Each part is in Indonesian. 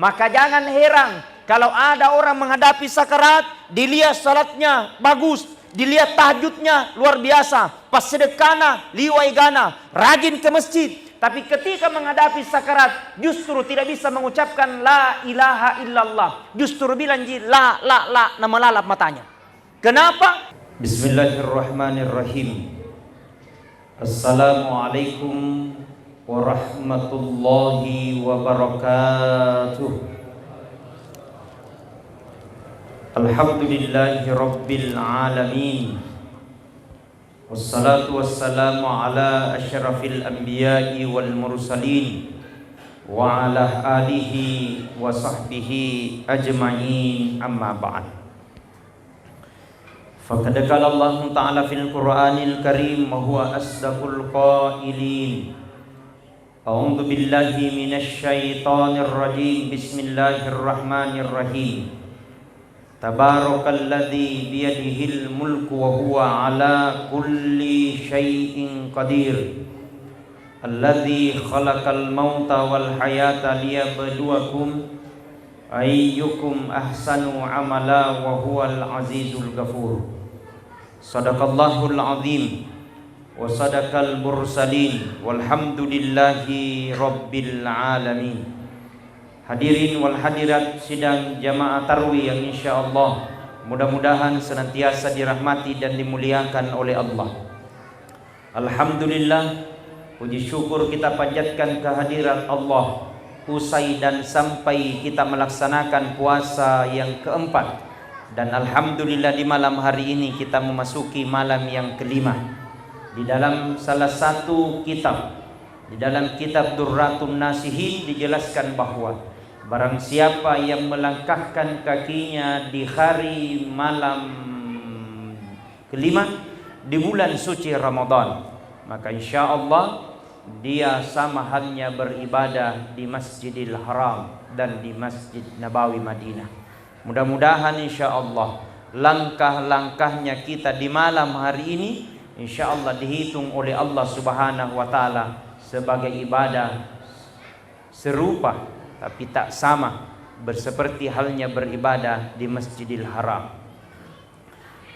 Maka jangan heran kalau ada orang menghadapi sakarat, dilihat salatnya bagus, dilihat tahajudnya luar biasa, pas sedekana, liwai gana, rajin ke masjid. Tapi ketika menghadapi sakarat, justru tidak bisa mengucapkan la ilaha illallah. Justru bilang la, nama lalap matanya. Kenapa? Bismillahirrahmanirrahim. Assalamualaikum warahmatullahi wabarakatuh. Alhamdulillahi rabbil alamin. Wassalatu wassalamu ala asyrafil anbiya'i wal mursalin wa ala alihi wa sahbihi ajma'in, amma ba'd. Faqad qala Allah ta'ala fil Qur'anil Karim wa huwa asdaqul qailin. A'udzu billahi minasy syaithanir rajim. Bismillahirrahmanirrahim. Tabarakalladzi biyadihil mulku wa huwa ala kulli syai'in qadir. Alladzi khalaqal mauta wal hayata liyabluwakum ayyukum ahsanu amala wa huwal azizul ghafur. Sadaqallahul azim wa sadaqal mursalin walhamdulillahi rabbil alamin. Hadirin wal hadirat sidang jamaah tarwih yang insyaallah mudah-mudahan senantiasa dirahmati dan dimuliakan oleh Allah. Alhamdulillah, puji syukur kita panjatkan kehadirat Allah usai dan sampai kita melaksanakan puasa yang keempat. Dan alhamdulillah di malam hari ini kita memasuki malam yang kelima. Di dalam salah satu kitab, di dalam kitab Durratun Nasihin dijelaskan bahwa barang siapa yang melangkahkan kakinya di hari malam kelima di bulan suci Ramadan, maka insya Allah dia sama halnya beribadah di Masjidil Haram dan di Masjid Nabawi Madinah. Mudah-mudahan insya Allah langkah-langkahnya kita di malam hari ini insya Allah dihitung oleh Allah Subhanahu wa Ta'ala sebagai ibadah serupa tapi tak sama berseperti halnya beribadah di Masjidil Haram.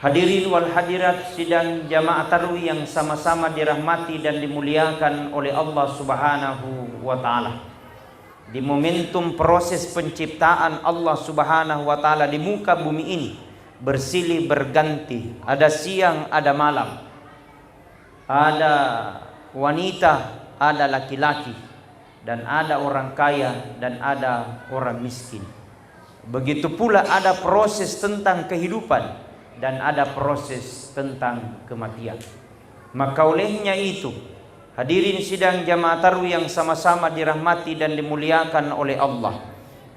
Hadirin wal hadirat sidang jamaah tarwih yang sama-sama dirahmati dan dimuliakan oleh Allah Subhanahu wa Ta'ala. Di momentum proses penciptaan Allah Subhanahu wa Ta'ala di muka bumi ini bersilih berganti, ada siang, ada malam, ada wanita, ada laki-laki, dan ada orang kaya dan ada orang miskin. Begitu pula ada proses tentang kehidupan dan ada proses tentang kematian. Maka olehnya itu, hadirin sidang jamaah tarwih yang sama-sama dirahmati dan dimuliakan oleh Allah,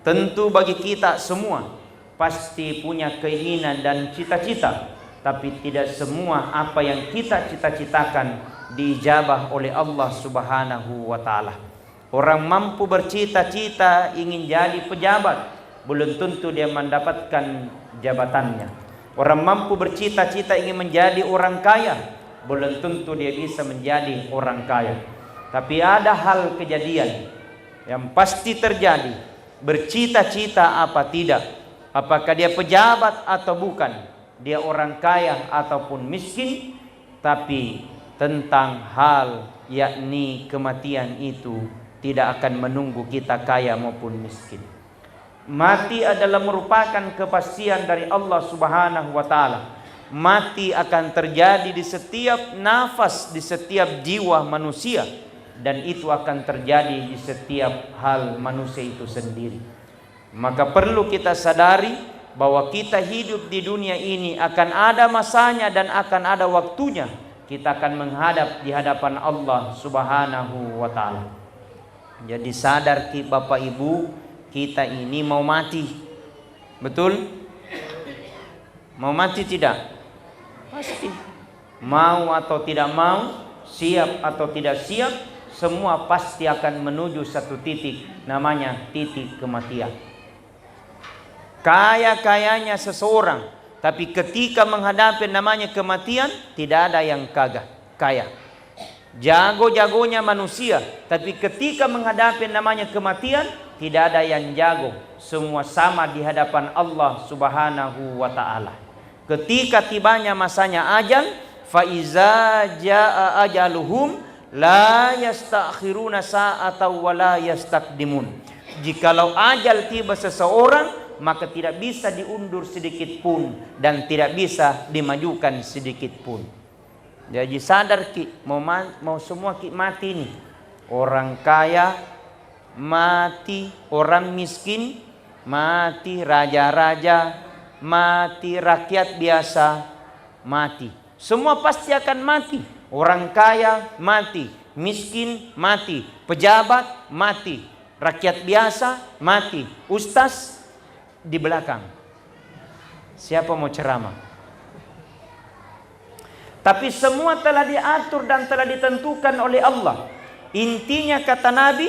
tentu bagi kita semua pasti punya keinginan dan cita-cita, tapi tidak semua apa yang kita cita-citakan diijabah oleh Allah Subhanahu wa Ta'ala. Orang mampu bercita-cita ingin jadi pejabat, belum tentu dia mendapatkan jabatannya. Orang mampu bercita-cita ingin menjadi orang kaya, belum tentu dia bisa menjadi orang kaya. Tapi ada hal kejadian yang pasti terjadi, bercita-cita apa tidak, apakah dia pejabat atau bukan, dia orang kaya ataupun miskin, tapi tentang hal yakni kematian itu tidak akan menunggu kita kaya maupun miskin. Mati adalah merupakan kepastian dari Allah Subhanahu wa Ta'ala. Mati akan terjadi di setiap nafas, di setiap jiwa manusia, dan itu akan terjadi di setiap hal manusia itu sendiri. Maka perlu kita sadari bahwa kita hidup di dunia ini akan ada masanya dan akan ada waktunya kita akan menghadap di hadapan Allah Subhanahu wa Ta'ala. Jadi sadar Bapak Ibu, kita ini mau mati. Betul? Mau mati tidak? Pasti. Mau atau tidak mau, siap atau tidak siap, semua pasti akan menuju satu titik, namanya titik kematian. Kaya-kayanya seseorang, tapi ketika menghadapi namanya kematian, tidak ada yang kaya. Jago-jagonya manusia, tapi ketika menghadapi namanya kematian, tidak ada yang jago, semua sama di hadapan Allah Subhanahu wa taala. Ketika tibanya masanya ajal, fa iza jaa ajaluhum la yastakhiruna sa'atan wa la yastaqdimun. Jikalau ajal tiba seseorang, maka tidak bisa diundur sedikit pun dan tidak bisa dimajukan sedikit pun. Jadi sadar ki, mau semua ki mati nih. Orang kaya mati, orang miskin mati, raja-raja mati, rakyat biasa mati. Semua pasti akan mati. Orang kaya mati, miskin mati, pejabat mati, rakyat biasa mati, ustaz di belakang. Siapa mau ceramah? Tapi semua telah diatur dan telah ditentukan oleh Allah. Intinya kata Nabi,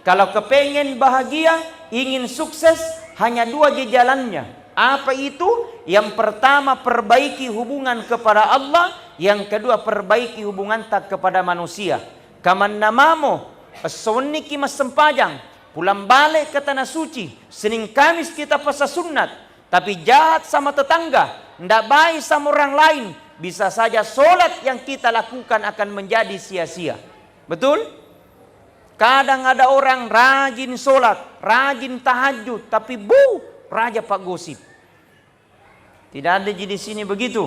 kalau kepengen bahagia, ingin sukses, hanya dua jalannya. Apa itu? Yang pertama, perbaiki hubungan kepada Allah. Yang kedua, perbaiki hubungan tak kepada manusia. Kaman namamo, soniki mas sempajang, pulang balik ke tanah suci, Senin Kamis kita puasa sunat, tapi jahat sama tetangga, ndak baik sama orang lain, bisa saja solat yang kita lakukan akan menjadi sia-sia. Betul? Kadang ada orang rajin solat, rajin tahajud, tapi raja pak gosip. Tidak ada di sini begitu.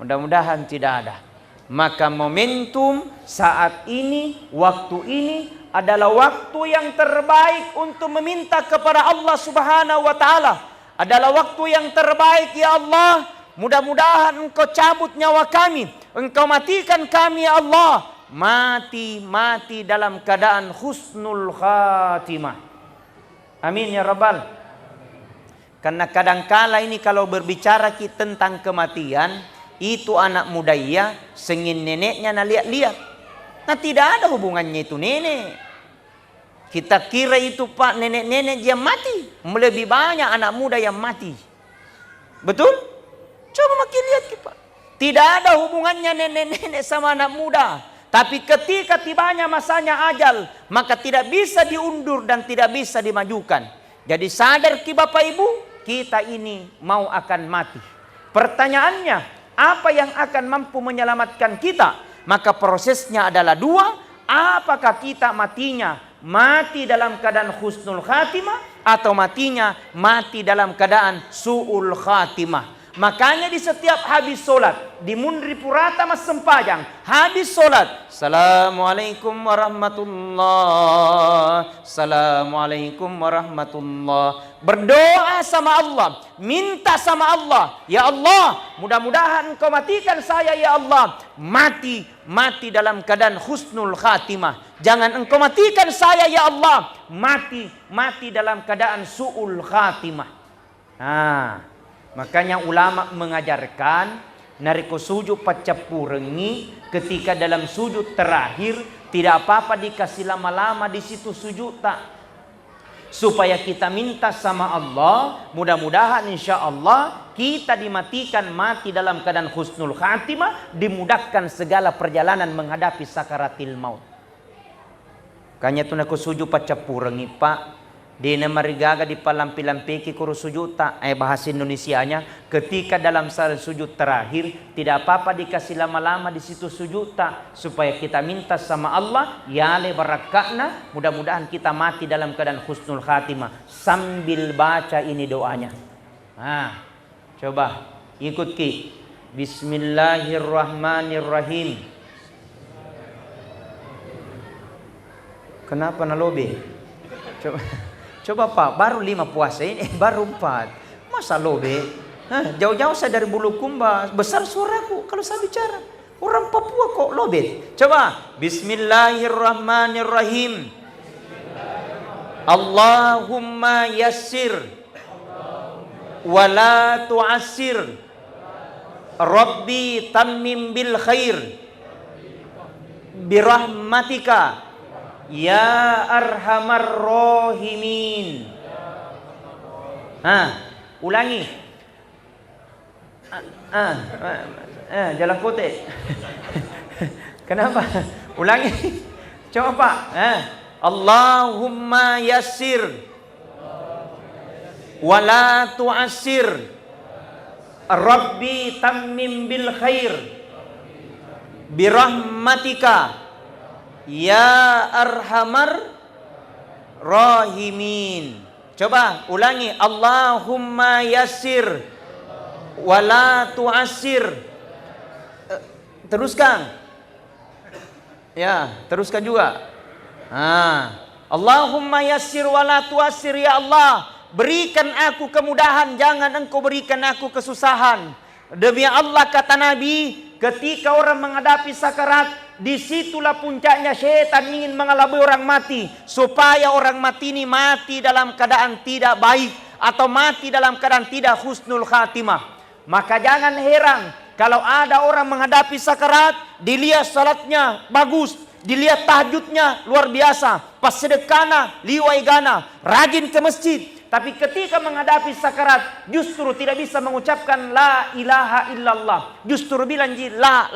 Mudah-mudahan tidak ada. Maka momentum saat ini, waktu ini adalah waktu yang terbaik untuk meminta kepada Allah Subhanahu wa taala. Adalah waktu yang terbaik, ya Allah. Mudah-mudahan Engkau cabut nyawa kami, Engkau matikan kami, ya Allah. Mati dalam keadaan husnul khatimah. Amin ya Rabbal. Karena kadangkala ini kalau berbicara kita tentang kematian, itu anak muda ya, sengin neneknya nah lihat-lihat. Nah tidak ada hubungannya itu nenek. Kita kira itu pak nenek-nenek dia mati. Lebih banyak anak muda yang mati. Betul? Coba makin lihat pak. Tidak ada hubungannya nenek-nenek sama anak muda. Tapi ketika tibanya masanya ajal, maka tidak bisa diundur dan tidak bisa dimajukan. Jadi sadar ki Bapak Ibu, kita ini mau akan mati. Pertanyaannya, apa yang akan mampu menyelamatkan kita? Maka prosesnya adalah dua. Apakah kita matinya mati dalam keadaan husnul khatimah, atau matinya mati dalam keadaan su'ul khatimah? Makanya di setiap habis solat, di Mundri Purata Mas Sempajang, habis solat, Assalamualaikum warahmatullah, Assalamualaikum warahmatullah. Berdoa sama Allah, minta sama Allah, ya Allah, mudah-mudahan Engkau matikan saya, ya Allah. Mati dalam keadaan husnul khatimah. Jangan Engkau matikan saya, ya Allah. Mati dalam keadaan su'ul khatimah. Makanya ulama mengajarkan nariko sujud pacapurengi ketika dalam sujud terakhir tidak apa-apa dikasih lama-lama di situ sujud tak, supaya kita minta sama Allah, mudah-mudahan insya Allah kita dimatikan mati dalam keadaan husnul khatimah, dimudahkan segala perjalanan menghadapi sakaratil maut. Kanya tu nako sujud pacapurengi pak. Di namarigaga di palampi-lampiki kuru sujud tak, bahasa Indonesianya, ketika dalam salat sujud terakhir tidak apa-apa dikasih lama-lama di situ sujud tak, supaya kita minta sama Allah, ya le barakatna, mudah-mudahan kita mati dalam keadaan husnul khatimah sambil baca ini doanya. Coba ikut ki. Bismillahirrahmanirrahim. Kenapa nalobe? Coba Pak, baru 5 puasa ini, baru 4. Masa lobe? Jauh-jauh saya dari Bulukumba, besar suaraku kalau saya bicara. Orang Papua kok lobe? Coba, Bismillahirrahmanirrahim. Allahumma yassir wala tu'assir. Rabbi tammim bil khair. Birahmatika ya arhamar rahimin. Ulangi. Jalan kote. Kenapa? Ulangi. Coba Pak. Allahumma yassir wa la tu'assir. Rabbi tammim bil khair birahmatika ya arhamar rahimin. Coba ulangi. Allahumma yassir wa la tu'assir. Teruskan. Ya, teruskan juga. Allahumma yassir wa la tu'assir. Ya Allah, berikan aku kemudahan, jangan engkau berikan aku kesusahan. Demi Allah, kata Nabi, ketika orang menghadapi sakarat, disitulah puncaknya syaitan ingin mengelabui orang mati, supaya orang mati ini mati dalam keadaan tidak baik, atau mati dalam keadaan tidak husnul khatimah. Maka jangan heran kalau ada orang menghadapi sakarat, dilihat salatnya bagus, dilihat tahajudnya luar biasa, pas sedekana, liwai gana, rajin ke masjid. Tapi ketika menghadapi sakarat, justru tidak bisa mengucapkan la ilaha illallah. Justru bilang la,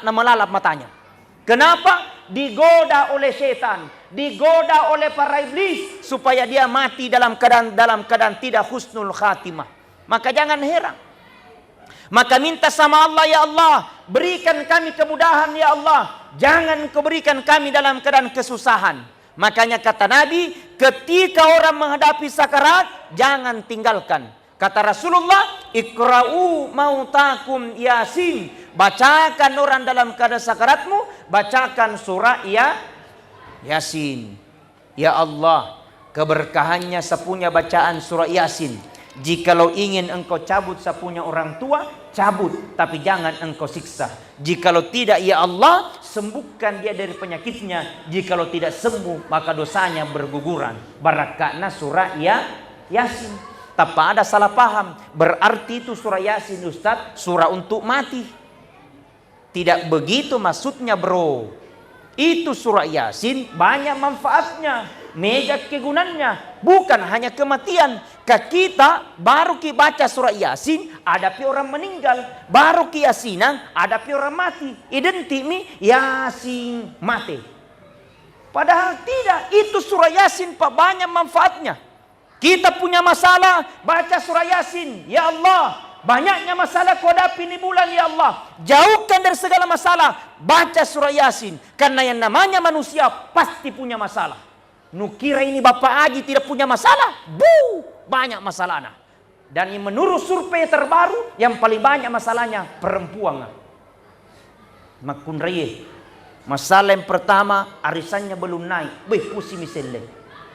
nama lalap matanya. Kenapa? Digoda oleh setan, digoda oleh para iblis, supaya dia mati dalam keadaan tidak husnul khatimah. Maka jangan heran. Maka minta sama Allah, ya Allah, berikan kami kemudahan ya Allah. Jangan kau berikan kami dalam keadaan kesusahan. Makanya kata Nabi, ketika orang menghadapi sakarat, jangan tinggalkan. Kata Rasulullah, ikra'u mautakum yasin. Bacakan orang dalam keadaan sakaratmu, bacakan surah Yasin. Ya Allah, keberkahannya sepunya bacaan surah Yasin. Jikalau ingin engkau cabut sepunya orang tua, cabut, tapi jangan engkau siksa. Jikalau tidak, ya Allah, sembuhkan dia dari penyakitnya. Jikalau tidak sembuh, maka dosanya berguguran. Barakatna surah Yasin. Tanpa ada salah paham, berarti itu surah Yasin, Ustaz, surah untuk mati. Tidak begitu maksudnya, bro. Itu surah Yasin banyak manfaatnya, mega kegunaannya, bukan hanya kematian. Kita baru baca surah Yasin, hadapi orang meninggal. Baru Yasinan, hadapi orang mati. Identik mi Yasin mati. Padahal tidak, itu surah Yasin Pak, banyak manfaatnya. Kita punya masalah, baca surah Yasin. Ya Allah, banyaknya masalah kau hadapi ini bulan, ya Allah, jauhkan dari segala masalah. Baca surah Yasin. Karena yang namanya manusia pasti punya masalah. Nukira ini Bapak Haji tidak punya masalah? Banyak masalahnya. Dan yang menurut survei terbaru, yang paling banyak masalahnya perempuan. Makun reye. Masalah yang pertama, arisannya belum naik, pusing misalnya.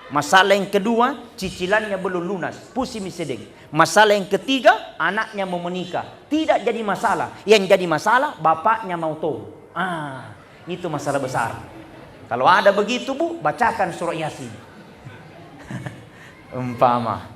Masalah yang kedua, cicilannya belum lunas, pusing misedeng. Masalah yang ketiga, anaknya mau menikah, tidak jadi masalah. Yang jadi masalah, bapaknya mau tahu. Itu masalah besar. Kalau ada begitu, Bu, bacakan surah Yasin. Umpama.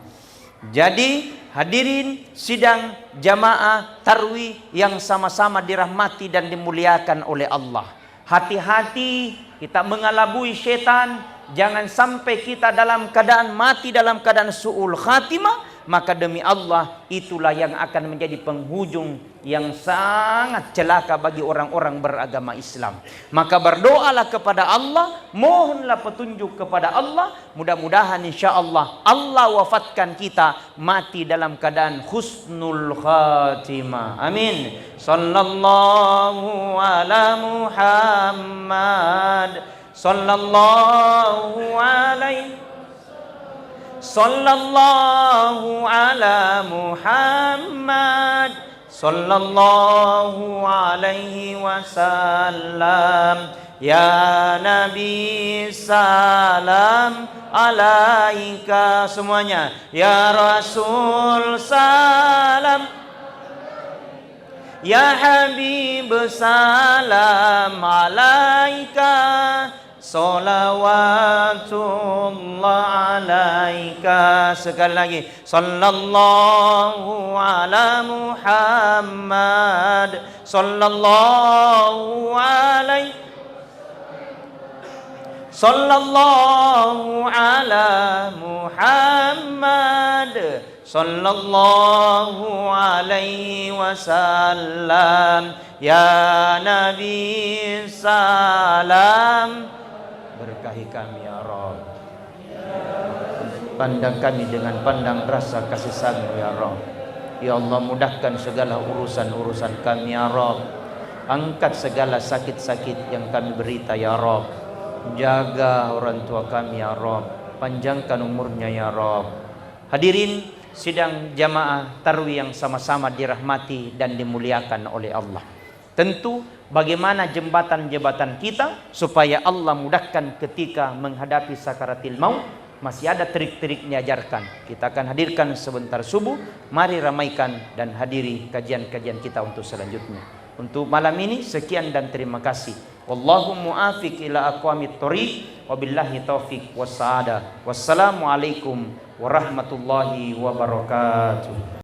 Jadi, hadirin sidang jamaah tarwih yang sama-sama dirahmati dan dimuliakan oleh Allah. Hati-hati kita mengelabui setan. Jangan sampai kita dalam keadaan mati dalam keadaan su'ul khatimah. Maka demi Allah, itulah yang akan menjadi penghujung yang sangat celaka bagi orang-orang beragama Islam. Maka berdoalah kepada Allah, mohonlah petunjuk kepada Allah. Mudah-mudahan insya Allah, Allah wafatkan kita mati dalam keadaan husnul khatimah. Amin. Sallallahu ala Muhammad. Sallallahu alaihi. Sallallahu ala Muhammad. Sallallahu alaihi wasallam. Ya Nabi salam alaika. Semuanya. Ya Rasul salam. Ya Habib salam alaika. Salawatullah alaika. Sekali lagi. Sallallahu ala Muhammad. Sallallahu alaihi. Sallallahu ala Muhammad. Sallallahu alaihi wasallam. Ya Nabi salam. Berkahi kami ya Rabb. Pandang kami dengan pandang rasa kasih sayang ya Rabb. Ya Allah, mudahkan segala urusan-urusan kami ya Rabb. Angkat segala sakit-sakit yang kami berita ya Rabb. Jaga orang tua kami ya Rabb. Panjangkan umurnya ya Rabb. Hadirin sidang jamaah tarwih yang sama-sama dirahmati dan dimuliakan oleh Allah. Tentu bagaimana jembatan-jembatan kita supaya Allah mudahkan ketika menghadapi sakaratil maut, masih ada trik-trik diajarkan. Kita akan hadirkan sebentar subuh. Mari ramaikan dan hadiri kajian-kajian kita untuk selanjutnya. Untuk malam ini sekian dan terima kasih. Wallahu muafiq ila aqwamit thoriq, wabillahi taufiq was saada. Wassalamualaikum warahmatullahi wabarakatuh.